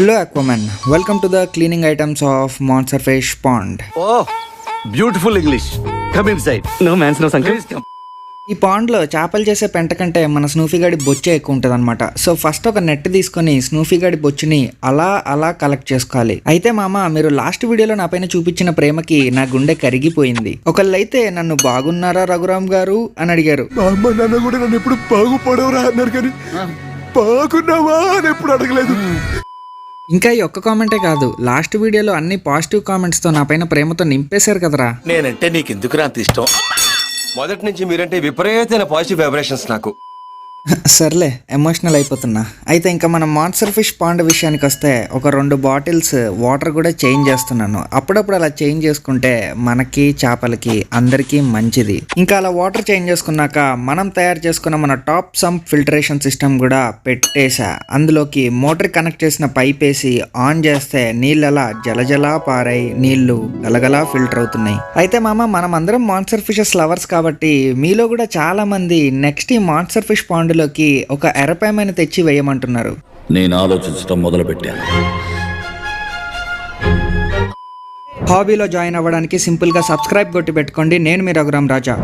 Hello Aquaman, welcome to the cleaning items of Monsterfish Pond. Oh, beautiful English. Come inside. No man's no uncle. Please come. ఈ పాండ్లో చేపలు చేసే పెంట కంటే మన స్నూఫీ గడి బొచ్చే ఎక్కువ ఉంటుంది అనమాట. సో ఫస్ట్ ఒక నెట్ తీసుకొని స్నూఫీ గడి బొచ్చుని అలా కలెక్ట్ చేసుకోవాలి. అయితే మామ, మీరు లాస్ట్ వీడియోలో నా పైన చూపించిన ప్రేమకి నా గుండె కరిగిపోయింది. ఒకళ్ళైతే నన్ను బాగున్నారా రఘురామ్ గారు అని అడిగారు. మా అమ్మ నాన్న కూడా నన్ను ఎప్పుడు బాగుపడవరా అన్నారు, కానీ బాగున్నావా అని ఎప్పుడు అడగలేదు. ఇంకా ఈ ఒక్క కామెంటే కాదు, లాస్ట్ వీడియోలో అన్ని పాజిటివ్ కామెంట్స్తో నా పైన ప్రేమతో నింపేశారు కదరా. నేనంటే నీకు ఎందుకు అంత ఇష్టం? మొదటి నుంచి మీరంటే విపరీతమైన పాజిటివ్ వైబ్రేషన్స్ నాకు. సర్లే, ఎమోషనల్ అయిపోతున్నా. అయితే ఇంకా మనం మాన్స్టర్ ఫిష్ పాండ్ విషయానికి వస్తే ఒక 2 బాటిల్స్ వాటర్ కూడా చేంజ్ చేస్తున్నాను. అప్పుడప్పుడు అలా చేంజ్ చేసుకుంటే మనకి చేపలకి అందరికీ మంచిది. ఇంకా అలా వాటర్ చేంజ్ చేసుకున్నాక మనం తయారు చేసుకున్న మన టాప్ సంప్ ఫిల్టరేషన్ సిస్టమ్ కూడా పెట్టేసా. అందులోకి మోటార్ కనెక్ట్ చేసిన పైప్ వేసి ఆన్ చేస్తే నీళ్ళు అలా జలజలా పారై నీళ్లు గలగలా ఫిల్టర్ అవుతున్నాయి. అయితే మామ, మనం అందరం మాన్స్టర్ ఫిషెస్ లవర్స్ కాబట్టి మీలో కూడా చాలా మంది నెక్స్ట్ ఈ మాన్స్టర్ ఫిష్ పాండ్ లోకి ఒక ఎర్రపాయమని తెచ్చి వేయమంటున్నారు. నేను ఆలోచించడం మొదలుపెట్టాను. హాబీలో జాయిన్ అవ్వడానికి సింపుల్ గా సబ్స్క్రైబ్ కొట్టి పెట్టుకోండి. నేను మీ రఘురామ్ రాజా.